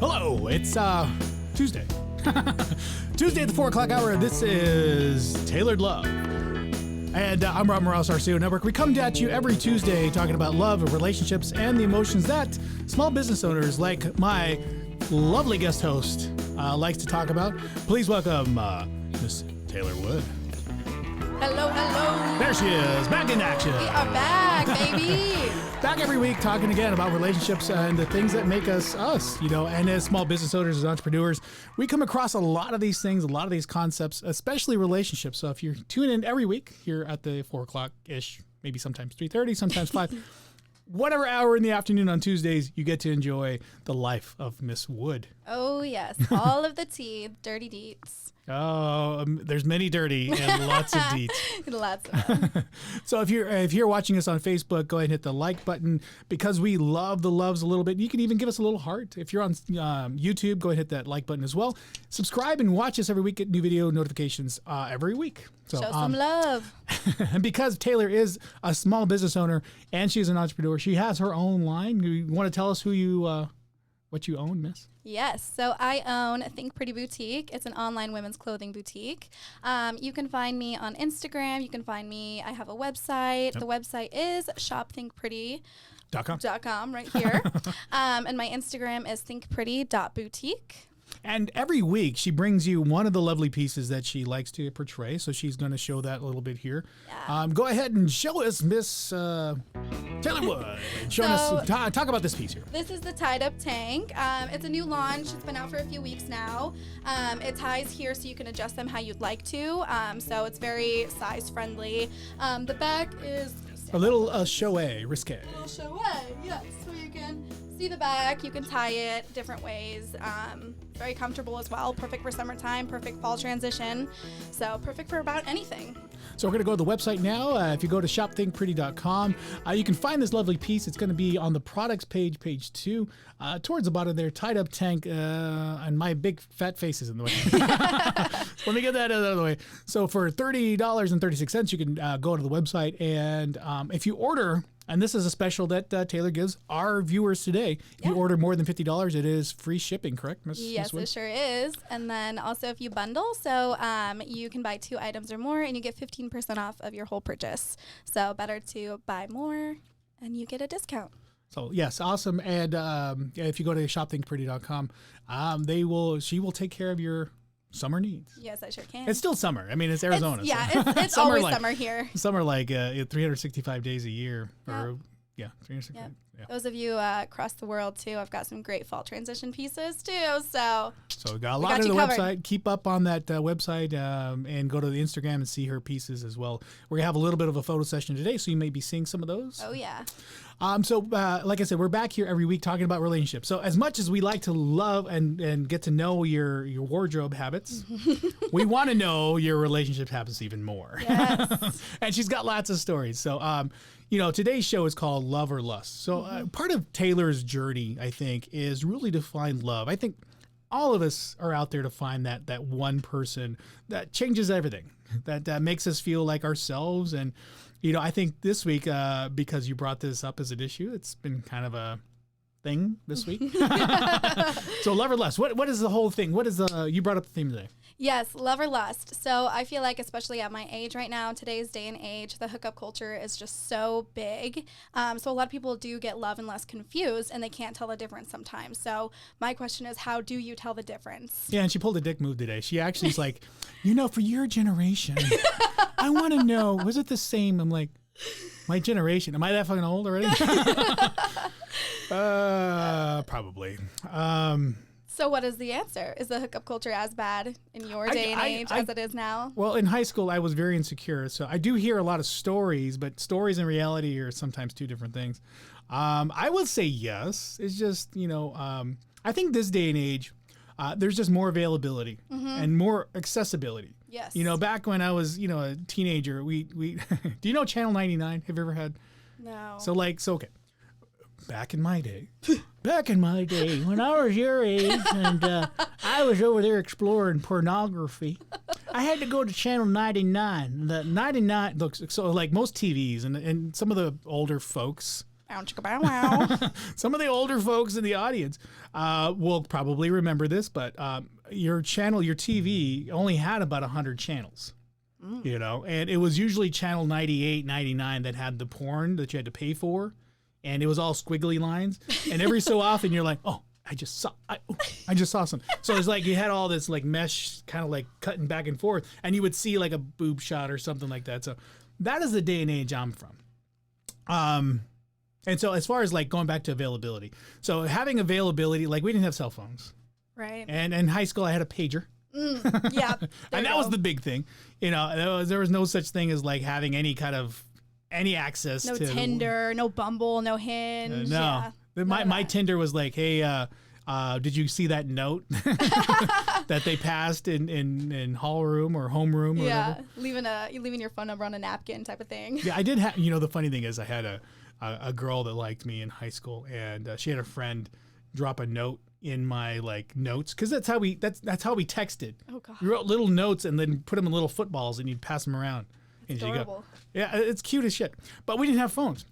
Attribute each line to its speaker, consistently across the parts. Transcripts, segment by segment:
Speaker 1: Hello, it's Tuesday. Tuesday at the 4 o'clock hour. This is Tailored Love. And I'm Rob Morales, RCO Network. We come at you every Tuesday talking about love, relationships, and the emotions that small business owners like my lovely guest host likes to talk about. Please welcome Miss Taylor Wood.
Speaker 2: Hello, hello.
Speaker 1: There she is, back in action.
Speaker 2: We are back, baby.
Speaker 1: Back every week talking again about relationships and the things that make us us, you know, and as small business owners, as entrepreneurs, we come across a lot of these things, a lot of these concepts, especially relationships. So if you're tuning in every week here at the 4 o'clock-ish, maybe sometimes 3:30, sometimes 5, whatever hour in the afternoon on Tuesdays, you get to enjoy the life of Miss Wood.
Speaker 2: Oh, yes. All of the tea, dirty deets.
Speaker 1: Oh, there's many dirty and lots of deets.
Speaker 2: Lots of them.
Speaker 1: So if you're watching us on Facebook, go ahead and hit the like button because we love the loves a little bit. You can even give us a little heart. If you're on YouTube, go ahead and hit that like button as well. Subscribe and watch us every week. Get new video notifications every week. So,
Speaker 2: show some love.
Speaker 1: And because Taylor is a small business owner and she's an entrepreneur, she has her own line. You want to tell us who you what you own, miss?
Speaker 2: Yes. So I own Think Pretty Boutique. It's an online women's clothing boutique. You can find me on Instagram. You can find me. I have a website. Yep. The website is shopthinkpretty.com right here. And my Instagram is thinkpretty.boutique.
Speaker 1: And every week she brings you one of the lovely pieces that she likes to portray. So she's going to show that a little bit here. Yeah. Go ahead and show us, Miss Taylor Wood. Talk about this piece here.
Speaker 2: This is the tied up tank. It's a new launch. It's been out for a few weeks now. It ties here so you can adjust them how you'd like to. So it's very size friendly. The back is
Speaker 1: a little risque.
Speaker 2: A little showy, yes. So you can see the back. You can tie it different ways. Very comfortable as well. Perfect for summertime. Perfect fall transition. So perfect for about anything.
Speaker 1: So we're going to go to the website now. If you go to shopthinkpretty.com, you can find this lovely piece. It's going to be on the products page 2, towards the bottom there, tied up tank, and my big fat face is in the way. Let me get that out of the way. So for $30.36, you can go to the website, and if you order, and this is a special that Taylor gives our viewers today. If you order more than $50, it is free shipping, correct, Miss?
Speaker 2: Yes, it sure is. And then also if you bundle, so you can buy 2 items or more, and you get 15% off of your whole purchase. So better to buy more, and you get a discount.
Speaker 1: So yes, awesome. And if you go to shopthinkpretty.com, she will take care of your summer needs.
Speaker 2: Yes, I sure can.
Speaker 1: It's still summer. I mean, it's Arizona.
Speaker 2: It's always summer here.
Speaker 1: Summer 365 days a year. Or 365.
Speaker 2: Yep.
Speaker 1: Yeah.
Speaker 2: Those of you across the world too, I've got some great fall transition pieces too. So
Speaker 1: we got a lot on the website. Keep up on that website and go to the Instagram and see her pieces as well. We're gonna have a little bit of a photo session today, so you may be seeing some of those.
Speaker 2: Oh yeah.
Speaker 1: Like I said, we're back here every week talking about relationships. So as much as we like to love and get to know your wardrobe habits, we want to know your relationship habits even more.
Speaker 2: Yes.
Speaker 1: And she's got lots of stories. So, today's show is called Love or Lust. So part of Taylor's journey, I think, is really to find love. I think all of us are out there to find that one person that changes everything, that makes us feel like ourselves. And I think this week, because you brought this up as an issue, it's been kind of a thing this week. So love or lust, what is the whole thing? What is you brought up the theme today?
Speaker 2: Yes, love or lust. So I feel like, especially at my age right now, today's day and age, the hookup culture is just so big. So a lot of people do get love and lust confused, and they can't tell the difference sometimes. So my question is, how do you tell the difference?
Speaker 1: Yeah, and she pulled a dick move today. She actually is like, for your generation, I want to know, was it the same? I'm like, my generation, am I that fucking old already? Probably.
Speaker 2: So what is the answer? Is the hookup culture as bad in your day and age as it is now?
Speaker 1: Well, in high school, I was very insecure. So I do hear a lot of stories, but stories and reality are sometimes two different things. I would say yes. It's just, I think this day and age, there's just more availability and more accessibility.
Speaker 2: Yes.
Speaker 1: Back when I was, a teenager, we do you know Channel 99? Have you ever had?
Speaker 2: No.
Speaker 1: So okay. Back in my day, when I was your age and I was over there exploring pornography, I had to go to Channel 99. The 99 looks so like most TVs and some of the older folks
Speaker 2: Bow, chicka, bow, wow.
Speaker 1: Some of the older folks in the audience will probably remember this, but your channel, your TV only had about 100 channels. You know, and it was usually channel 98, 99 that had the porn that you had to pay for, and it was all squiggly lines. And every so often you're like, oh, I just saw some. So it's like you had all this like mesh kind of like cutting back and forth, and you would see like a boob shot or something like that. So that is the day and age I'm from. And so as far as like going back to availability, so having availability, like we didn't have cell phones.
Speaker 2: Right.
Speaker 1: And in high school I had a pager.
Speaker 2: Yeah.
Speaker 1: And that was the big thing. You know, there was no such thing as like having any access
Speaker 2: no
Speaker 1: to
Speaker 2: Tinder, no Bumble, no Hinge.
Speaker 1: No.
Speaker 2: Yeah.
Speaker 1: My Tinder was like, hey, did you see that note that they passed in hall room or home room or whatever?
Speaker 2: Leaving your phone number on a napkin type of thing.
Speaker 1: Yeah, I did have, you know, the funny thing is I had a girl that liked me in high school, and she had a friend drop a note in my like notes, because that's how we texted.
Speaker 2: Oh god.
Speaker 1: You wrote little notes and then put them in little footballs and you'd pass them around.
Speaker 2: That's
Speaker 1: and
Speaker 2: adorable.
Speaker 1: Yeah, it's cute as shit. But we didn't have phones,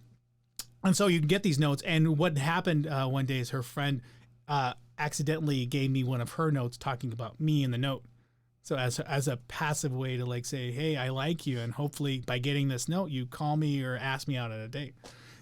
Speaker 1: and so you'd get these notes. And what happened one day is her friend accidentally gave me one of her notes talking about me in the note. So as a passive way to like say, hey, I like you, and hopefully by getting this note you call me or ask me out on a date.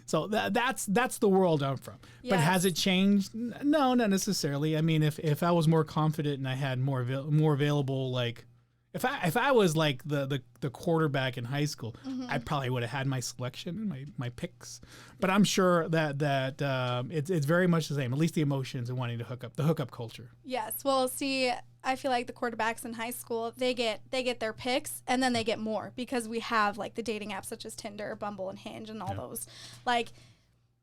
Speaker 1: So that's the world I'm from. Yes. But has it changed? No, not necessarily. I mean, if I was more confident and I had more available, like if I was like the quarterback in high school, I probably would have had my selection and my picks. But I'm sure that it's very much the same. At least the emotions and wanting to hook up, the hookup culture.
Speaker 2: Yes. Well, see, I feel like the quarterbacks in high school, they get their picks and then they get more, because we have like the dating apps such as Tinder, Bumble, and Hinge and all those. Like,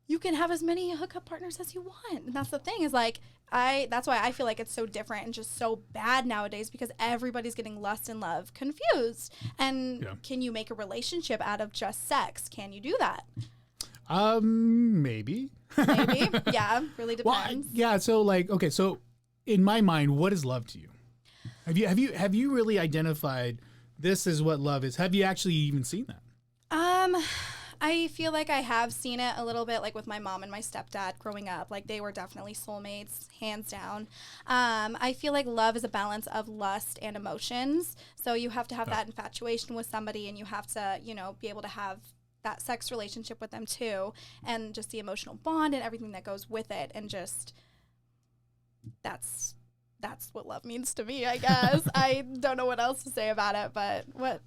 Speaker 2: you can have as many hookup partners as you want. And that's the thing is like, that's why I feel like it's so different and just so bad nowadays, because everybody's getting lust and love confused. And can you make a relationship out of just sex? Can you do that?
Speaker 1: Maybe.
Speaker 2: Maybe. Yeah. Really depends.
Speaker 1: Well, yeah. So like, okay. So in my mind, what is love to you? Have you really identified this is what love is? Have you actually even seen that?
Speaker 2: I feel like I have seen it a little bit, like with my mom and my stepdad growing up. Like, they were definitely soulmates, hands down. I feel like love is a balance of lust and emotions. So you have to have that infatuation with somebody, and you have to, you know, be able to have that sex relationship with them too, and just the emotional bond and everything that goes with it. And just that's what love means to me, I guess. I don't know what else to say about it, but what.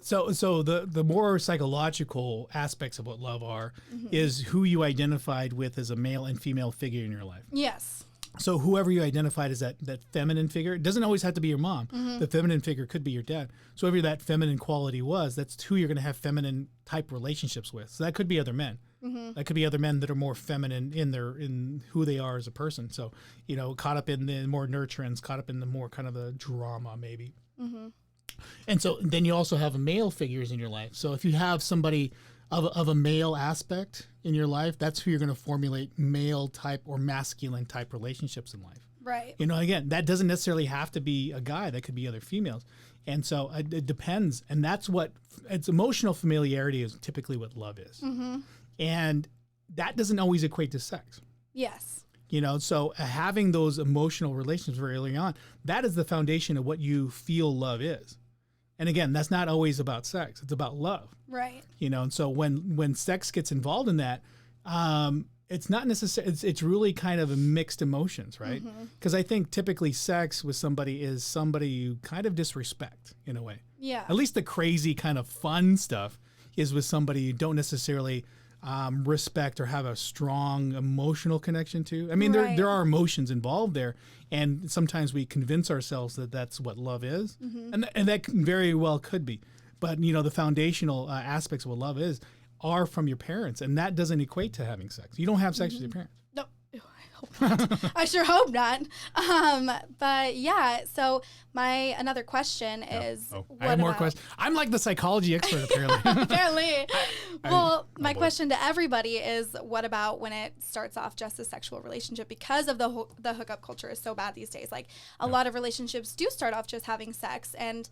Speaker 1: So the more psychological aspects of what love are is who you identified with as a male and female figure in your life.
Speaker 2: Yes.
Speaker 1: So whoever you identified as that feminine figure, it doesn't always have to be your mom. The feminine figure could be your dad. So whoever that feminine quality was, that's who you're going to have feminine type relationships with. So that could be other men. That could be other men that are more feminine in who they are as a person. So, you know, caught up in the more nurturance, caught up in the more kind of the drama maybe. And so then you also have male figures in your life. So if you have somebody of a male aspect in your life, that's who you're going to formulate male type or masculine type relationships in life.
Speaker 2: Right.
Speaker 1: You know, again, that doesn't necessarily have to be a guy. That could be other females. And so it depends. And that's what it's emotional familiarity is typically what love is. And that doesn't always equate to sex.
Speaker 2: Yes.
Speaker 1: You know, so having those emotional relationships very early on, that is the foundation of what you feel love is. And again, that's not always about sex. It's about love.
Speaker 2: Right.
Speaker 1: You know, and so when sex gets involved in that, it's not necessarily, it's really kind of a mixed emotions, right? Because I think typically sex with somebody is somebody you kind of disrespect in a way.
Speaker 2: Yeah.
Speaker 1: At least the crazy kind of fun stuff is with somebody you don't necessarily respect or have a strong emotional connection to. I mean, there are emotions involved there, and sometimes we convince ourselves that that's what love is, and that very well could be. But you know, the foundational aspects of what love is are from your parents, and that doesn't equate to having sex. You don't have sex with your parents.
Speaker 2: No, I hope not. I sure hope not. But yeah, so another question is,
Speaker 1: I have more questions. I'm like the psychology expert apparently.
Speaker 2: Apparently. My question to everybody is, what about when it starts off just a sexual relationship? Because of the hookup culture is so bad these days. Like a lot of relationships do start off just having sex, and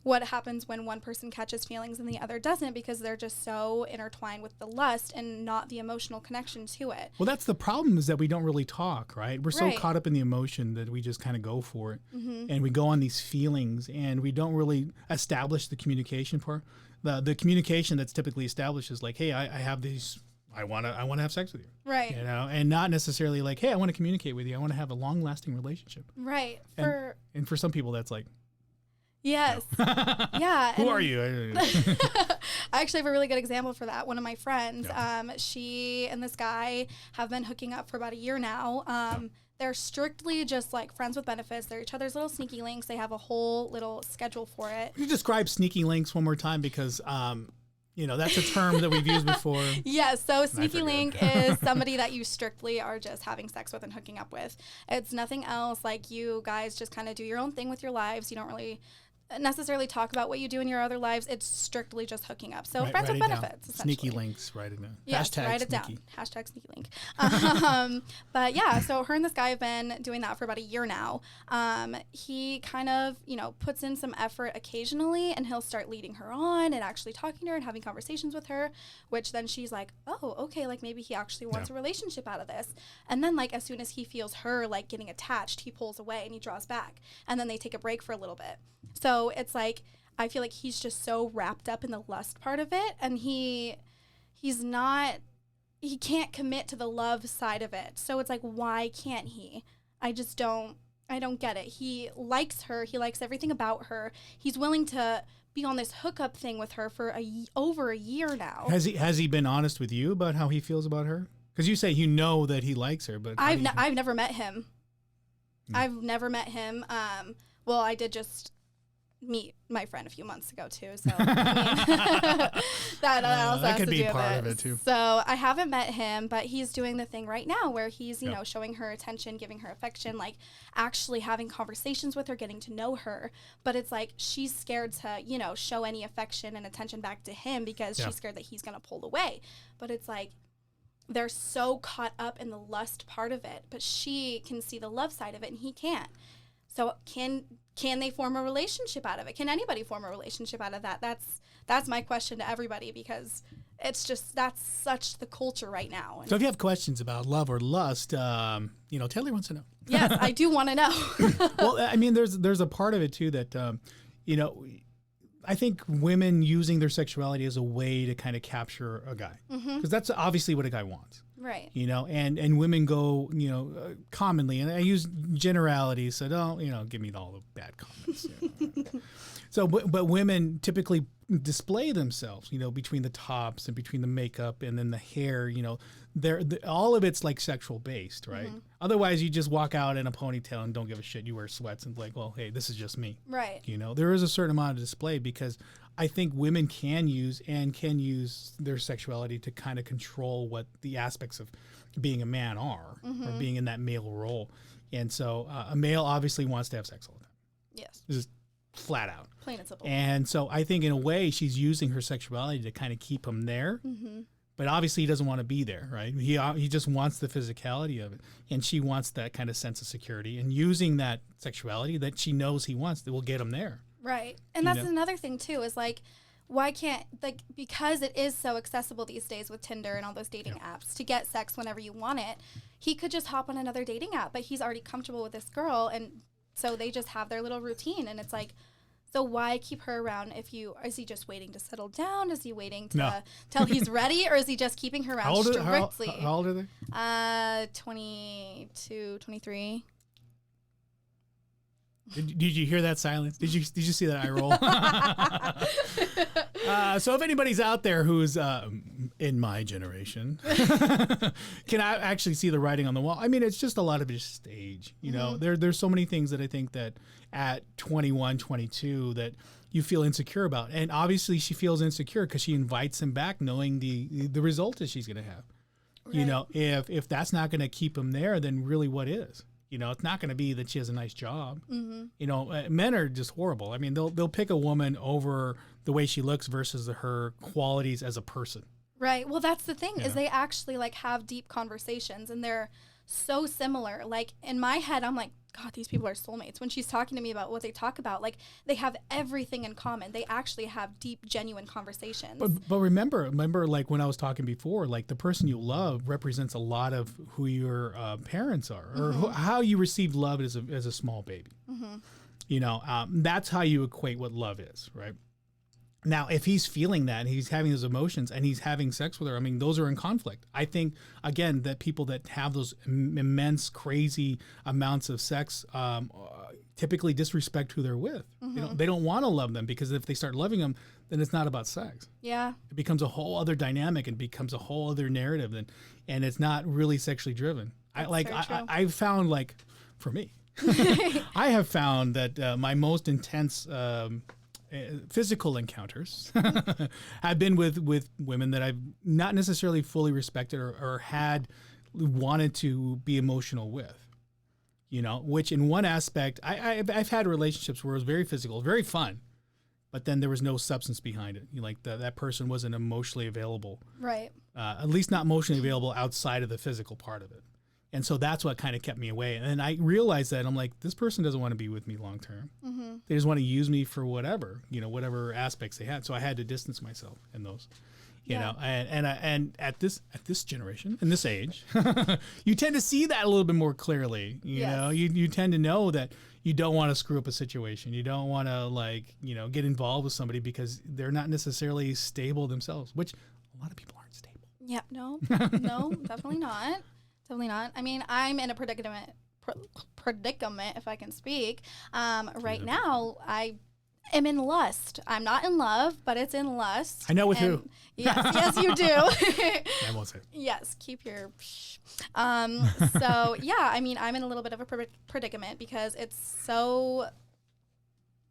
Speaker 2: what happens when one person catches feelings and the other doesn't, because they're just so intertwined with the lust and not the emotional connection to it.
Speaker 1: Well, that's the problem, is that we don't really talk, right? We're so
Speaker 2: Right.
Speaker 1: caught up in the emotion that we just kind of go for it.
Speaker 2: Mm-hmm.
Speaker 1: And we go on these feelings, and we don't really establish the communication part. The communication that's typically established is like, hey, I have these, I want to have sex with you.
Speaker 2: Right.
Speaker 1: You know, and not necessarily like, hey, I want to communicate with you. I want to have a long lasting relationship.
Speaker 2: Right.
Speaker 1: And for some people, that's like,
Speaker 2: yes.
Speaker 1: no.
Speaker 2: Yeah.
Speaker 1: Who are you?
Speaker 2: I actually have a really good example for that. One of my friends, she and this guy have been hooking up for about a year now. They're strictly just like friends with benefits. They're each other's little sneaky links. They have a whole little schedule for it.
Speaker 1: Can you describe sneaky links one more time? Because, you know, that's a term that we've used before.
Speaker 2: Yes, so sneaky
Speaker 1: forget.
Speaker 2: link is somebody that you strictly are just having sex with and hooking up with. It's nothing else. Like, you guys just kind of do your own thing with your lives. You don't really necessarily talk about what you do in your other lives. It's strictly just hooking up. So friends with benefits, essentially.
Speaker 1: Sneaky links, write it down.
Speaker 2: Yes,
Speaker 1: Hashtag
Speaker 2: write it
Speaker 1: sneaky.
Speaker 2: down. Hashtag sneaky link. But yeah, so her and this guy have been doing that for about a year now. He kind of, you know, puts in some effort occasionally, and he'll start leading her on and actually talking to her and having conversations with her, which then she's like, oh, okay, like maybe he actually wants a relationship out of this. And then, like, as soon as he feels her like getting attached, he pulls away and he draws back, and then they take a break for a little bit. So it's like, I feel like he's just so wrapped up in the lust part of it, and he can't commit to the love side of it. So it's like, why can't he? I don't get it. He likes her. He likes everything about her. He's willing to be on this hookup thing with her for over a year now.
Speaker 1: Has he been honest with you about how he feels about her? Because you say you know that he likes her, but
Speaker 2: I've never met him. I've never met him. Well, I did just meet my friend a few months ago too, so I mean, that also
Speaker 1: that
Speaker 2: has
Speaker 1: could
Speaker 2: to
Speaker 1: be
Speaker 2: do
Speaker 1: part
Speaker 2: with
Speaker 1: of it too.
Speaker 2: So I haven't met him, but he's doing the thing right now where he's you know, showing her attention, giving her affection, like actually having conversations with her, getting to know her. But it's like she's scared to, you know, show any affection and attention back to him because she's scared that he's gonna pull away. But it's like they're so caught up in the lust part of it, but she can see the love side of it and he can't. So can they form a relationship out of it? Can anybody form a relationship out of that? That's my question to everybody, because it's just, that's such the culture right now.
Speaker 1: So if you have questions about love or lust, you know, Taylor wants to know.
Speaker 2: Yes, I do want to know.
Speaker 1: Well, I mean, there's a part of it too that, you know, I think women using their sexuality as a way to kind of capture a guy, because that's obviously what a guy wants.
Speaker 2: Right.
Speaker 1: You know, and women go, you know, commonly, and I use generalities, so don't, you know, give me all the bad comments. You know. So, but women typically display themselves, you know, between the tops and between the makeup and then the hair, you know, all of it's like sexual based, right? Otherwise, you just walk out in a ponytail and don't give a shit. You wear sweats and like, well, hey, this is just me.
Speaker 2: Right.
Speaker 1: You know, there is a certain amount of display, because I think women can use their sexuality to kind of control what the aspects of being a man are, or being in that male role. And so a male obviously wants to have sex all the time.
Speaker 2: Yes.
Speaker 1: Just flat out.
Speaker 2: Plain and simple.
Speaker 1: And so I think in a way she's using her sexuality to kind of keep him there. But obviously he doesn't want to be there, right? He just wants the physicality of it. And she wants that kind of sense of security. And using that sexuality that she knows he wants, that will get him there.
Speaker 2: Right. And that's another thing too, is like, why can't, like, because it is so accessible these days with Tinder and all those dating apps to get sex whenever you want it, he could just hop on another dating app, but he's already comfortable with this girl, and so they just have their little routine. And it's like, so why keep her around is he just waiting to settle down? Is he waiting to till he's ready, or is he just keeping her around strictly?
Speaker 1: How old are they?
Speaker 2: 22, 23.
Speaker 1: Did you hear that silence? Did you see that eye roll? So if anybody's out there who's in my generation, can I actually see the writing on the wall? I mean, it's just a lot of just stage. You know, there's so many things that I think that at 21, 22 that you feel insecure about, and obviously she feels insecure because she invites him back, knowing the result that she's going to have. Right. You know, if that's not going to keep him there, then really what is? You know, it's not going to be that she has a nice job. You know, men are just horrible. I mean, they'll pick a woman over the way she looks versus her qualities as a person.
Speaker 2: Right. Well, that's the thing, is they actually like have deep conversations, and they're so similar. Like in my head, I'm like, God, these people are soulmates. When she's talking to me about what they talk about, like they have everything in common. They actually have deep, genuine conversations.
Speaker 1: But remember, like when I was talking before, like the person you love represents a lot of who your parents are, or how you received love as a small baby. You know, that's how you equate what love is, right? Now, if he's feeling that, and he's having those emotions, and he's having sex with her, I mean, those are in conflict. I think, again, that people that have those immense, crazy amounts of sex typically disrespect who they're with. You know, they don't want to love them, because if they start loving them, then it's not about sex.
Speaker 2: Yeah.
Speaker 1: It becomes a whole other dynamic, and becomes a whole other narrative, and it's not really sexually driven. I've found, like, for me, I have found that my most intense physical encounters have been with women that I've not necessarily fully respected or had wanted to be emotional with, you know, which in one aspect, I've had relationships where it was very physical, very fun, but then there was no substance behind it. Like that person wasn't emotionally available.
Speaker 2: Right.
Speaker 1: At least not emotionally available outside of the physical part of it. And so that's what kind of kept me away. And I realized that I'm like, this person doesn't want to be with me long term. They just want to use me for whatever, you know, whatever aspects they had. So I had to distance myself in those, you know. And at this generation, in this age, you tend to see that a little bit more clearly. You know, you tend to know that you don't want to screw up a situation. You don't want to, like, you know, get involved with somebody because they're not necessarily stable themselves, which a lot of people aren't stable.
Speaker 2: Yeah. No, definitely not. Definitely not. I mean, I'm in a predicament, if I can speak. Right now, I am in lust. I'm not in love, but it's in lust.
Speaker 1: I know with who.
Speaker 2: Yes, you do.
Speaker 1: I won't say.
Speaker 2: Yes, keep your. So yeah, I mean, I'm in a little bit of a predicament because it's so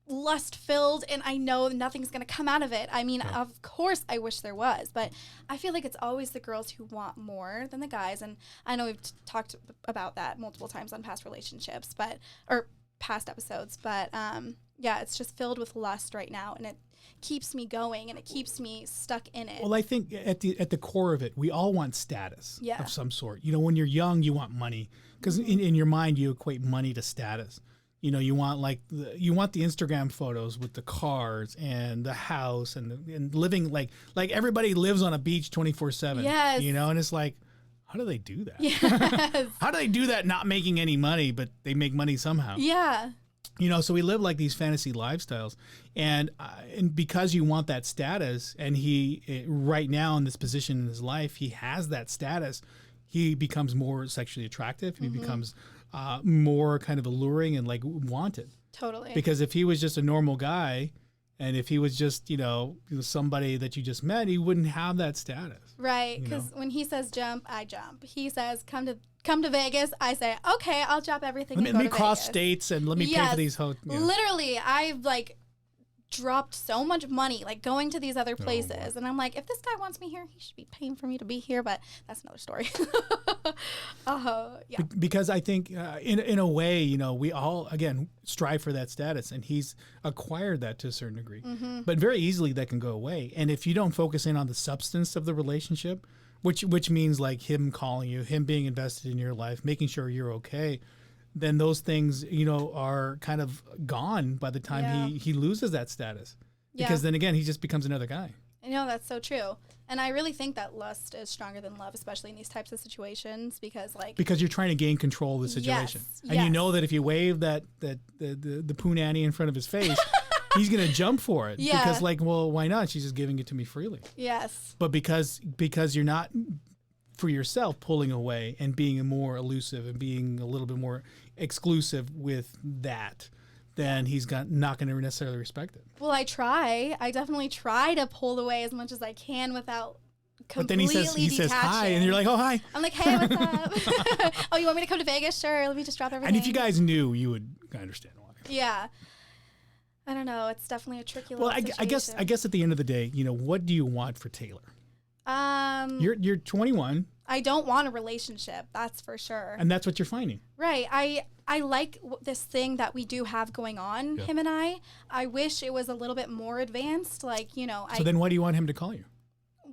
Speaker 2: lust filled, and I know nothing's going to come out of it. I mean, of course I wish there was, but I feel like it's always the girls who want more than the guys. And I know we've talked about that multiple times on past relationships, or past episodes, but yeah, it's just filled with lust right now, and it keeps me going, and it keeps me stuck in it.
Speaker 1: Well, I think at the core of it, we all want status of some sort. You know, when you're young, you want money, because in your mind you equate money to status. You know, you want you want the Instagram photos with the cars and the house and living like everybody lives on a beach 24/7.
Speaker 2: Yes.
Speaker 1: You know, and it's like, how do they do that?
Speaker 2: Yes.
Speaker 1: How do they do that not making any money, but they make money somehow?
Speaker 2: Yeah.
Speaker 1: You know, so we live like these fantasy lifestyles, and because you want that status, and he right now in this position in his life, he has that status, he becomes more sexually attractive. He becomes more kind of alluring and like wanted.
Speaker 2: Totally.
Speaker 1: Because if he was just a normal guy, and if he was just, you know, somebody that you just met, he wouldn't have that status.
Speaker 2: Right. Because when he says jump, I jump. He says come to Vegas. I say, okay, I'll drop everything.
Speaker 1: Let me cross states and let me pay for these hotels. Yeah.
Speaker 2: Literally, I've like dropped so much money like going to these other places, and I'm like, if this guy wants me here, he should be paying for me to be here, but that's another story. Yeah.
Speaker 1: Because I think in a way, you know, we all again strive for that status, and he's acquired that to a certain degree, but very easily that can go away. And if you don't focus in on the substance of the relationship, which means like him calling you, him being invested in your life, making sure you're okay, then those things, you know, are kind of gone by the time he loses that status. Because then again, he just becomes another guy.
Speaker 2: I know, that's so true. And I really think that lust is stronger than love, especially in these types of situations, because you're
Speaker 1: trying to gain control of the situation. And you know that if you wave the poo nanny in front of his face, he's going to jump for it.
Speaker 2: Yeah.
Speaker 1: Because like, well, why not? She's just giving it to me freely.
Speaker 2: Yes.
Speaker 1: But because you're not for yourself pulling away and being more elusive and being a little bit more exclusive with that, then he's not going to necessarily respect it.
Speaker 2: Well, I definitely try to pull away as much as I can without completely
Speaker 1: But then he says hi, and you're like, oh, hi.
Speaker 2: I'm like, hey, what's up? Oh, you want me to come to Vegas? Sure, let me just drop everything.
Speaker 1: And if you guys knew, you would understand why.
Speaker 2: Yeah. I don't know. It's definitely a tricky little situation.
Speaker 1: I guess at the end of the day, you know, what do you want for Taylor? You're 21.
Speaker 2: I don't want a relationship, that's for sure.
Speaker 1: And that's what you're finding.
Speaker 2: Right. I like this thing that we do have going on, him and I. I wish it was a little bit more advanced, like, you know.
Speaker 1: So then why do you want him to call you?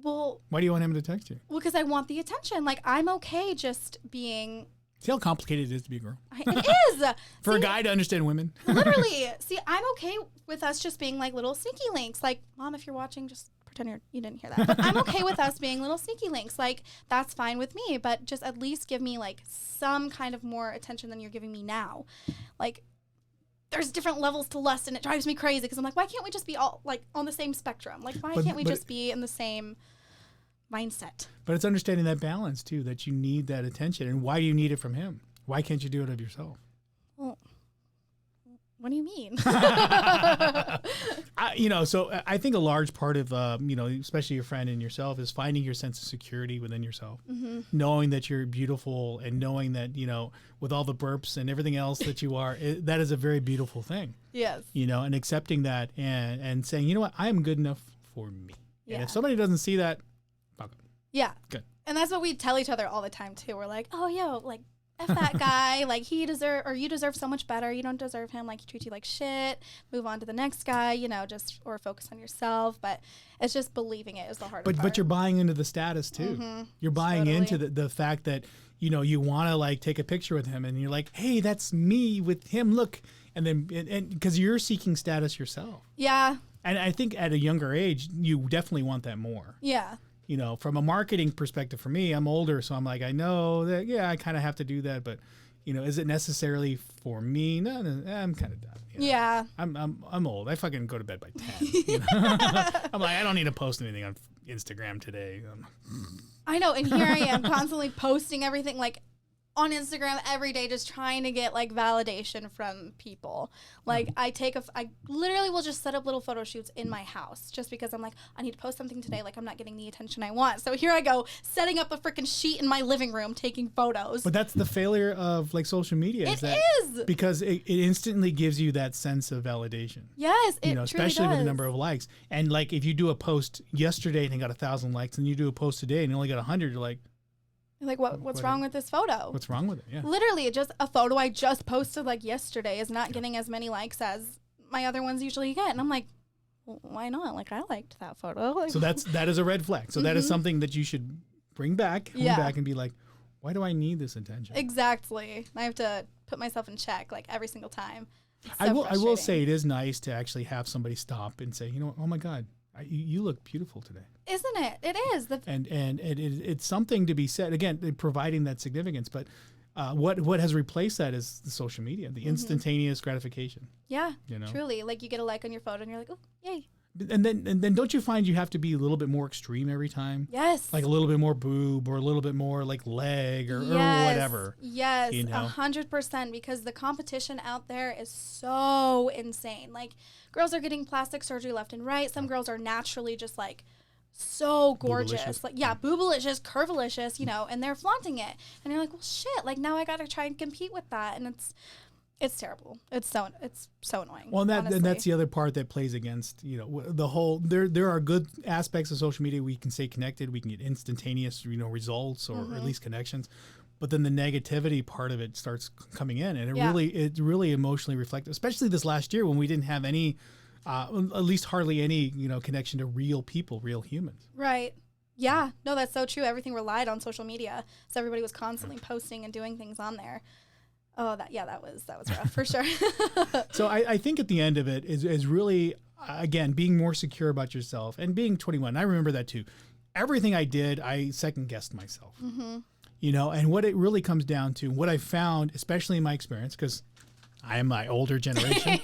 Speaker 2: Well.
Speaker 1: Why do you want him to text you?
Speaker 2: Well, because I want the attention. Like, I'm okay just being
Speaker 1: See how complicated it is to be a girl?
Speaker 2: It is.
Speaker 1: For a guy to understand women.
Speaker 2: Literally. See, I'm okay with us just being like little sneaky links. Like, Mom, if you're watching, just pretend you didn't hear that. But I'm okay with us being little sneaky links. Like, that's fine with me. But just at least give me like some kind of more attention than you're giving me now. Like, there's different levels to lust, and it drives me crazy because I'm like, why can't we just be all like on the same spectrum? Like, why can't we just be in the same mindset?
Speaker 1: But it's understanding that balance too, that you need that attention. And why do you need it from him? Why can't you do it of yourself?
Speaker 2: Well, what do you mean?
Speaker 1: So I think a large part of, especially your friend and yourself is finding your sense of security within yourself, knowing that you're beautiful and knowing that, with all the burps and everything else that you are, that is a very beautiful thing.
Speaker 2: Yes.
Speaker 1: And accepting that and saying, you know what, I am good enough for me.
Speaker 2: Yeah.
Speaker 1: And if somebody doesn't see that, fuck them.
Speaker 2: Yeah.
Speaker 1: Good.
Speaker 2: And that's what we tell each other all the time too. We're like, oh, yo, like, F that guy, like you deserve so much better. You don't deserve him. Like, he treats you like shit. Move on to the next guy, or focus on yourself. But it's just believing it is the hardest part.
Speaker 1: But you're buying into the status too. Mm-hmm. You're buying into the fact that, you want to like take a picture with him and you're like, hey, that's me with him. Look. And then, and because you're seeking status yourself.
Speaker 2: Yeah.
Speaker 1: And I think at a younger age, you definitely want that more.
Speaker 2: Yeah.
Speaker 1: From a marketing perspective for me, I'm older, so I'm like, I know that, I kind of have to do that, but, is it necessarily for me? No, I'm kind of done.
Speaker 2: Yeah.
Speaker 1: I'm old. I fucking go to bed by 10. I'm like, I don't need to post anything on Instagram today.
Speaker 2: I know, and here I am constantly posting everything, like, on Instagram every day, just trying to get like validation from people. Like I literally will just set up little photo shoots in my house just because I'm like, I need to post something today. Like, I'm not getting the attention I want. So here I go, setting up a freaking sheet in my living room, taking photos.
Speaker 1: But that's the failure of like social media.
Speaker 2: It is.
Speaker 1: Because it instantly gives you that sense of validation.
Speaker 2: Yes, it
Speaker 1: especially
Speaker 2: truly does.
Speaker 1: with the number of likes. And like, if you do a post yesterday and it got 1,000 likes and you do a post today and you only got 100, you're like,
Speaker 2: what's wrong with this photo?
Speaker 1: What's wrong with it? Yeah.
Speaker 2: Literally, just a photo I just posted like yesterday is not getting as many likes as my other ones usually get. And I'm like, well, why not? Like, I liked that photo. Like,
Speaker 1: so that is a red flag. So that is something that you should bring back, back and be like, why do I need this attention?
Speaker 2: Exactly. I have to put myself in check like every single time.
Speaker 1: I will say it is nice to actually have somebody stop and say, oh my God, you look beautiful today.
Speaker 2: Isn't it? It is.
Speaker 1: And it's something to be said, again, providing that significance. But what has replaced that is the social media, the instantaneous gratification.
Speaker 2: Yeah, truly. Like, you get a like on your photo and you're like, oh, yay.
Speaker 1: And then don't you find you have to be a little bit more extreme every time?
Speaker 2: Yes.
Speaker 1: Like a little bit more boob or a little bit more like leg or whatever.
Speaker 2: Yes, 100%, because the competition out there is so insane. Like, girls are getting plastic surgery left and right. Some girls are naturally just like so gorgeous.
Speaker 1: Boobalicious.
Speaker 2: Like, yeah, boobalicious, curvilicious, and they're flaunting it. And you're like, well, shit, like, now I got to try and compete with that. And it's terrible. It's so annoying.
Speaker 1: Well, and that's the other part that plays against, the whole, there are good aspects of social media. We can stay connected. We can get instantaneous, results or at least connections. But then the negativity part of it starts coming in, and it really emotionally reflects, especially this last year when we didn't have any, at least hardly any, connection to real people, real humans.
Speaker 2: Right. Yeah. No, that's so true. Everything relied on social media. So everybody was constantly posting and doing things on there. Oh, that was rough for sure.
Speaker 1: So I think at the end of it is really, again, being more secure about yourself and being 21. I remember that too. Everything I did, I second guessed myself. And what it really comes down to, what I found, especially in my experience, because I am my older generation,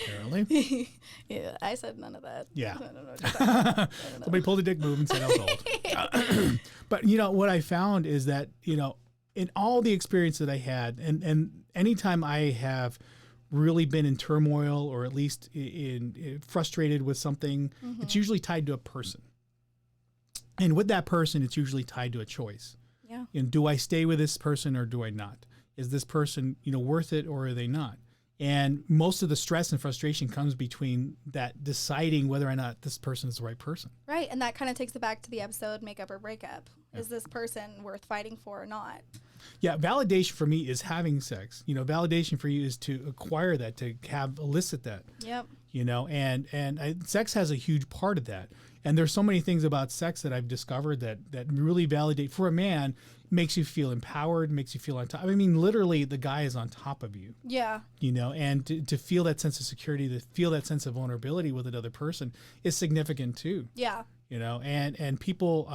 Speaker 1: apparently.
Speaker 2: Yeah, I said none of that.
Speaker 1: Yeah.
Speaker 2: I don't know.
Speaker 1: Somebody pulled a dick move and said I was old. But, what I found is that, in all the experience that I had, and anytime I have really been in turmoil or at least in frustrated with something, it's usually tied to a person. And with that person, it's usually tied to a choice.
Speaker 2: Yeah.
Speaker 1: Do I stay with this person or do I not? Is this person, worth it or are they not? And most of the stress and frustration comes between that deciding whether or not this person is the right person.
Speaker 2: Right. And that kind of takes it back to the episode Makeup or Breakup. Is this person worth fighting for or not?
Speaker 1: Yeah, validation for me is having sex. You know, validation for you is to acquire that, to elicit that.
Speaker 2: Yep.
Speaker 1: You know, sex has a huge part of that. And there's so many things about sex that I've discovered that really validate for a man, makes you feel empowered, makes you feel on top. I mean, literally, the guy is on top of you.
Speaker 2: Yeah.
Speaker 1: You know, and to feel that sense of security, to feel that sense of vulnerability with another person is significant too.
Speaker 2: Yeah.
Speaker 1: You know, and people,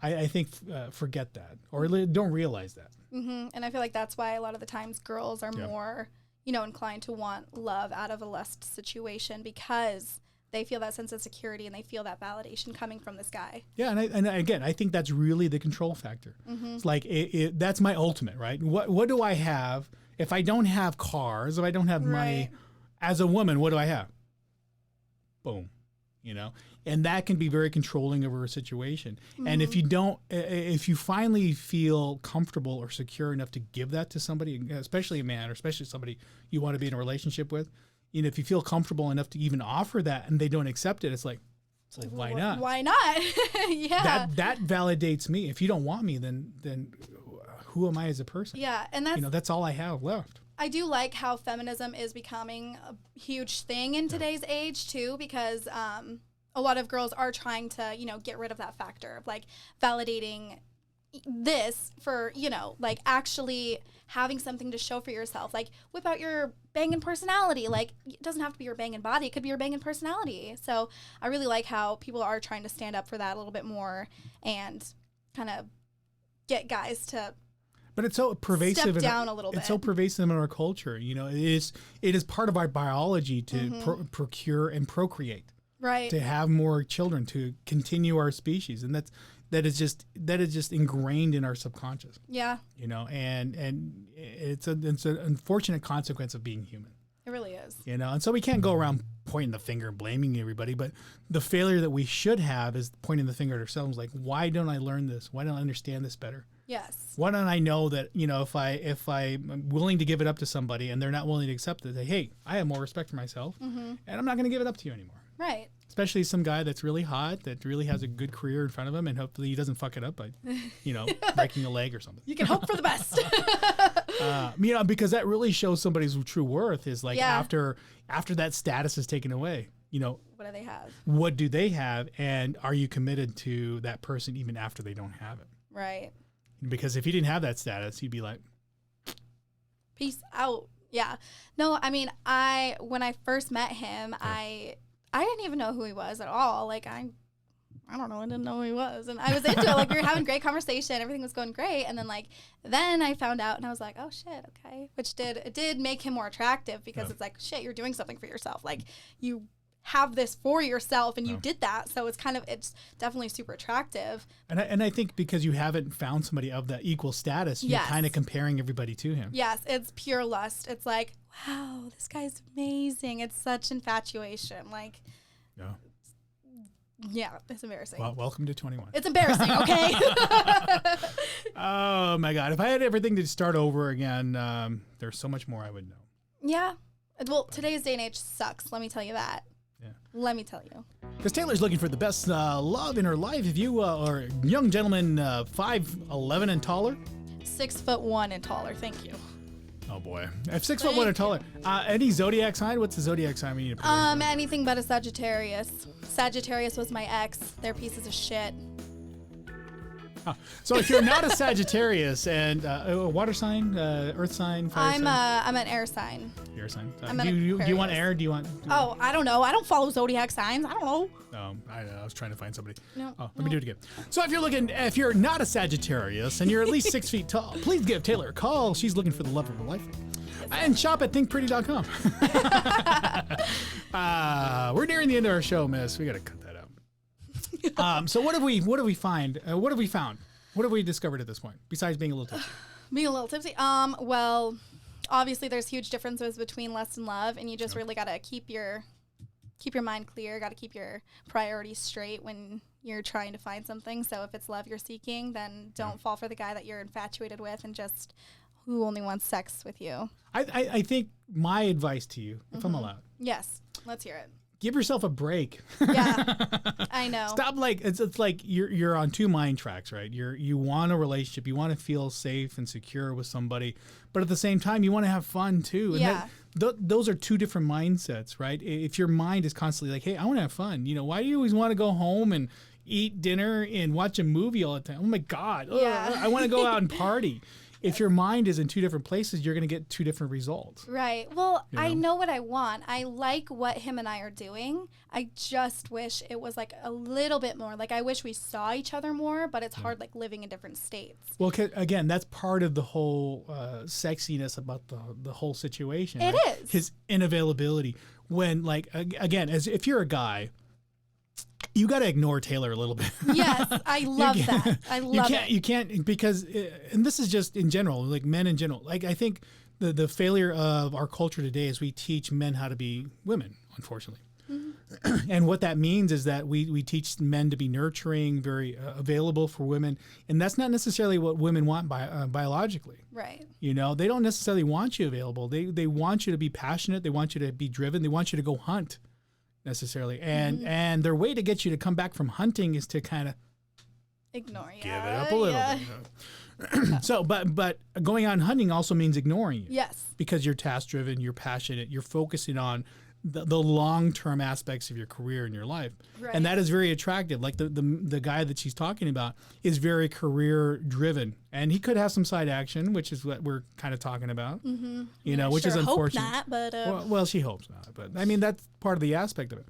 Speaker 1: I think, forget that or don't realize that.
Speaker 2: Mm-hmm. And I feel like that's why a lot of the times girls are more, you know, inclined to want love out of a lust situation, because they feel that sense of security and they feel that validation coming from this guy. Yeah,
Speaker 1: and again, I think that's really the control factor. Mm-hmm. It's like that's my ultimate, right? What do I have if I don't have cars, if I don't have money? As a woman, what do I have? Boom, you know, and that can be very controlling over a situation. Mm-hmm. And if you finally feel comfortable or secure enough to give that to somebody, especially a man or especially somebody you want to be in a relationship with, you know, if you feel comfortable enough to even offer that and they don't accept it, it's like why not?
Speaker 2: Why not? Yeah.
Speaker 1: That validates me. If you don't want me, then who am I as a person?
Speaker 2: Yeah, and that's,
Speaker 1: you know, that's all I have left.
Speaker 2: I do like how feminism is becoming a huge thing in today's age too, because a lot of girls are trying to, you know, get rid of that factor of like validating this for, you know, like actually having something to show for yourself, like whip out your banging personality. Like, it doesn't have to be your banging body, it could be your banging personality. So I really like how people are trying to stand up for that a little bit more and kind of get guys to,
Speaker 1: but it's so pervasive.
Speaker 2: Step down a little bit.
Speaker 1: It's so pervasive in our culture. You know, it is part of our biology to procure and procreate.
Speaker 2: Right.
Speaker 1: To have more children, to continue our species, and that is just ingrained in our subconscious.
Speaker 2: Yeah.
Speaker 1: You know, and it's an unfortunate consequence of being human.
Speaker 2: It really is.
Speaker 1: You know, and so we can't go around pointing the finger and blaming everybody, but the failure that we should have is pointing the finger at ourselves. Like, why don't I learn this? Why don't I understand this better?
Speaker 2: Yes.
Speaker 1: Why don't I know that, you know, if I'm willing to give it up to somebody and they're not willing to accept it, say, hey, I have more respect for myself, and I'm not going to give it up to you anymore.
Speaker 2: Right.
Speaker 1: Especially some guy that's really hot, that really has a good career in front of him, and hopefully he doesn't fuck it up by, you know, breaking a leg or something.
Speaker 2: You can hope for the best.
Speaker 1: You know, because that really shows somebody's true worth is like after that status is taken away, you know.
Speaker 2: What do they have?
Speaker 1: What do they have? And are you committed to that person even after they don't have it?
Speaker 2: Right.
Speaker 1: Because if he didn't have that status, he'd be like,
Speaker 2: peace out. Yeah. No, I mean, when I first met him, I didn't even know who he was at all. Like, I don't know. I didn't know who he was. And I was into it. Like, we were having great conversation. Everything was going great. And then, like, then I found out and I was like, oh, shit, okay. Which did make him more attractive because it's like, shit, you're doing something for yourself. Like, you have this for yourself and you did that. So it's definitely super attractive.
Speaker 1: And I think because you haven't found somebody of that equal status, you're kind of comparing everybody to him.
Speaker 2: Yes, it's pure lust. It's like, wow, this guy's amazing. It's such infatuation. Like, yeah, it's embarrassing.
Speaker 1: Well, welcome to 21.
Speaker 2: It's embarrassing, okay?
Speaker 1: Oh my God. If I had everything to start over again, there's so much more I would know.
Speaker 2: Yeah. Well, today's day and age sucks. Let me tell you that. Yeah. Let me tell you.
Speaker 1: Because Taylor's looking for the best love in her life. If you are a young gentleman, 5'11" and taller.
Speaker 2: 6'1" and taller. Thank you.
Speaker 1: Oh boy. If 6'1" or taller. Any zodiac sign? What's the zodiac sign we need to put in?
Speaker 2: Anything but a Sagittarius. Sagittarius was my ex. They're pieces of shit.
Speaker 1: So if you're not a Sagittarius and a water sign, earth sign, fire sign?
Speaker 2: I'm an air sign.
Speaker 1: Air sign. Do you want air? Do you want?
Speaker 2: I don't know. I don't follow zodiac signs. I don't know.
Speaker 1: I was trying to find somebody.
Speaker 2: No.
Speaker 1: Let me do it again. So if you're not a Sagittarius and you're at least 6 feet tall, please give Taylor a call. She's looking for the love of her life. And shop at thinkpretty.com. We're nearing the end of our show, miss. We got to cut that out. So what have we found? What have we found? What have we discovered at this point besides being a little tipsy?
Speaker 2: Being a little tipsy. Well, obviously there's huge differences between lust and love, and you just really got to keep your mind clear, got to keep your priorities straight when you're trying to find something. So if it's love you're seeking, then don't fall for the guy that you're infatuated with and just who only wants sex with you.
Speaker 1: I think my advice to you, if I'm allowed.
Speaker 2: Yes, let's hear it.
Speaker 1: give yourself a break.
Speaker 2: Yeah, I know.
Speaker 1: Stop it's like you're on two mind tracks, right? You want a relationship, you want to feel safe and secure with somebody, but at the same time you want to have fun too. And
Speaker 2: Yeah.
Speaker 1: those are two different mindsets, right? If your mind is constantly like, hey, I want to have fun, why do you always want to go home and eat dinner and watch a movie all the time? Oh my God,
Speaker 2: Yeah.
Speaker 1: I want to go out and party. If your mind is in two different places, you're going to get two different results.
Speaker 2: Right. Well, I know what I want. I like what him and I are doing. I just wish it was like a little bit more. Like I wish we saw each other more, but it's hard like living in different states.
Speaker 1: Well, again, that's part of the whole sexiness about the whole situation.
Speaker 2: It
Speaker 1: right?
Speaker 2: is.
Speaker 1: His inavailability. When like, again, if you're a guy, you got to ignore Taylor a little bit.
Speaker 2: Yes, I love that. I love it.
Speaker 1: You can't because, and this is just in general, like men in general. Like I think the failure of our culture today is we teach men how to be women, unfortunately. Mm-hmm. And what that means is that we teach men to be nurturing, very available for women, and that's not necessarily what women want biologically.
Speaker 2: Right.
Speaker 1: They don't necessarily want you available. They want you to be passionate. They want you to be driven. They want you to go hunt. Necessarily, and their way to get you to come back from hunting is to kind of
Speaker 2: Ignore you.
Speaker 1: give it up a little bit. So, but going on hunting also means ignoring you.
Speaker 2: Yes.
Speaker 1: Because you're task driven, you're passionate, you're focusing on the long term aspects of your career and your life,
Speaker 2: Right.
Speaker 1: and that is very attractive. Like the guy that she's talking about is very career driven, and he could have some side action, which is what we're kind of talking about. Mm-hmm. Which is unfortunate.
Speaker 2: Hope not, but
Speaker 1: Well, she hopes not, but I mean that's part of the aspect of it.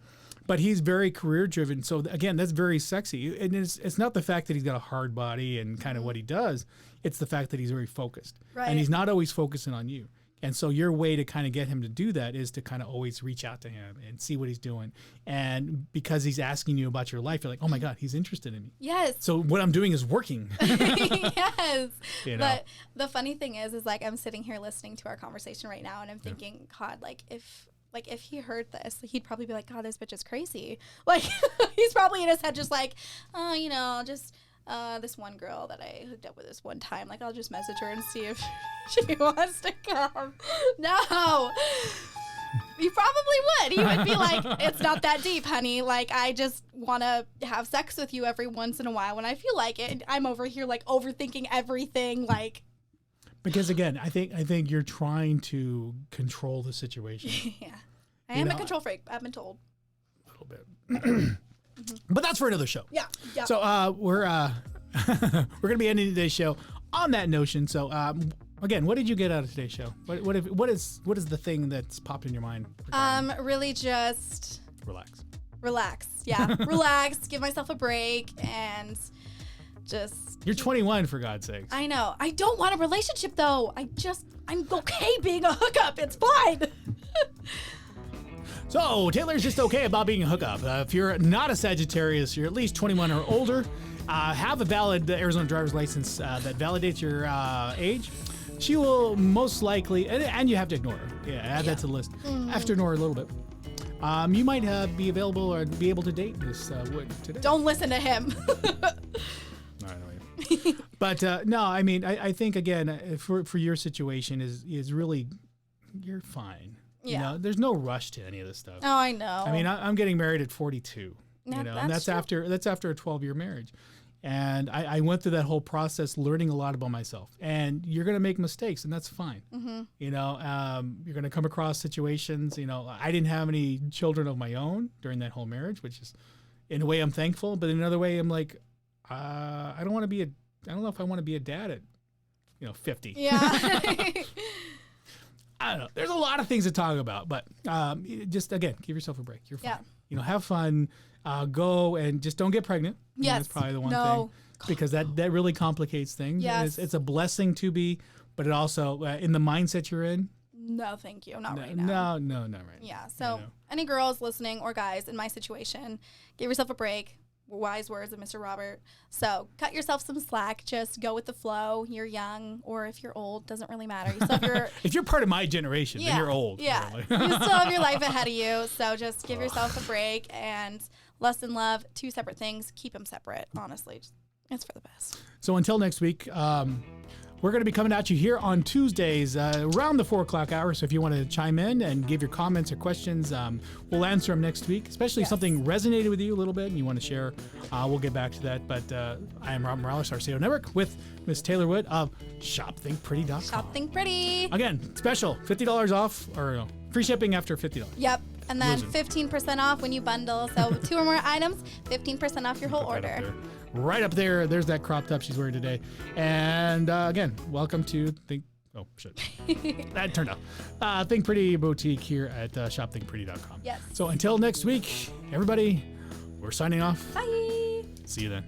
Speaker 1: But he's very career driven, so again, that's very sexy. And it's not the fact that he's got a hard body and kind of what he does; it's the fact that he's very focused,
Speaker 2: Right.
Speaker 1: and he's not always focusing on you. And so your way to kind of get him to do that is to kind of always reach out to him and see what he's doing. And because he's asking you about your life, you're like, oh my God, he's interested in me.
Speaker 2: yes.
Speaker 1: So what I'm doing is working.
Speaker 2: Yes.
Speaker 1: You know?
Speaker 2: But the funny thing is like I'm sitting here listening to our conversation right now and I'm thinking, God, if he heard this, he'd probably be like, God, this bitch is crazy. Like he's probably in his head just like, oh, just this one girl that I hooked up with this one time. Like I'll just message her and see if she wants to come. No. He probably would. He would be like, it's not that deep, honey. Like, I just want to have sex with you every once in a while when I feel like it. I'm over here, like, overthinking everything. Like,
Speaker 1: Because again, I think you're trying to control the situation
Speaker 2: yeah. I am a control freak, I've been told.
Speaker 1: a little bit. But that's for another show.
Speaker 2: Yeah. Yeah.
Speaker 1: So we're gonna be ending today's show on that notion. So again, what did you get out of today's show? What is the thing that's popped in your mind?
Speaker 2: Really just
Speaker 1: Relax.
Speaker 2: Yeah. Relax, give myself a break and just.
Speaker 1: You're 21 for God's sake.
Speaker 2: I know. I don't want a relationship though. I'm okay being a hookup. It's fine.
Speaker 1: So Taylor's just okay about being a hookup. If you're not a Sagittarius, you're at least 21 or older, have a valid Arizona driver's license that validates your age, she will most likely, and you have to ignore her. Yeah, add that to the list. Have to ignore her a little bit. You might be available or be able to date this today.
Speaker 2: Don't listen to him.
Speaker 1: But no, I mean, I think again for your situation is really you're fine.
Speaker 2: Yeah.
Speaker 1: There's no rush to any of this stuff.
Speaker 2: Oh, I know.
Speaker 1: I mean, I'm getting married at 42. And that's
Speaker 2: true.
Speaker 1: after a 12-year marriage. And I went through that whole process learning a lot about myself. And you're going to make mistakes, and that's fine. Mm-hmm. You're going to come across situations. I didn't have any children of my own during that whole marriage, which is, in a way, I'm thankful. But in another way, I'm like, I don't know if I want to be a dad at, 50.
Speaker 2: Yeah.
Speaker 1: I don't know. There's a lot of things to talk about, but just again, give yourself a break. You're fine.
Speaker 2: Yeah.
Speaker 1: Have fun. Go and just don't get pregnant.
Speaker 2: Yes.
Speaker 1: That's probably the one thing because that really complicates things.
Speaker 2: Yes.
Speaker 1: It's a blessing to be, but it also in the mindset you're in.
Speaker 2: No, thank you. Not right now.
Speaker 1: No, not right now.
Speaker 2: Yeah. So any girls listening or guys in my situation, give yourself a break. Wise words of Mr. Robert. So cut yourself some slack. Just go with the flow. You're young, or if you're old, doesn't really matter. You still have
Speaker 1: if you're part of my generation, then you're old.
Speaker 2: Yeah. You still have your life ahead of you. So just give yourself a break. And lust and love, two separate things. Keep them separate, honestly. It's for the best.
Speaker 1: So until next week, we're going to be coming at you here on Tuesdays around the 4 o'clock hour. So if you want to chime in and give your comments or questions, we'll answer them next week, especially if something resonated with you a little bit and you want to share. We'll get back to that. But I am Rob Morales, Arceo Network, with Miss Taylor Wood of ShopThinkPretty.com.
Speaker 2: Shop Think Pretty.
Speaker 1: Again, special, $50 off, or free shipping after $50.
Speaker 2: Yep. And then 15% off when you bundle. So 2 or more items, 15% off your whole order.
Speaker 1: Right up there. There's that crop top she's wearing today. And again, welcome to Think. Oh, shit. That turned out. Think Pretty Boutique here at ShopThinkPretty.com.
Speaker 2: Yes.
Speaker 1: So until next week, everybody, we're signing off.
Speaker 2: Bye.
Speaker 1: See you then.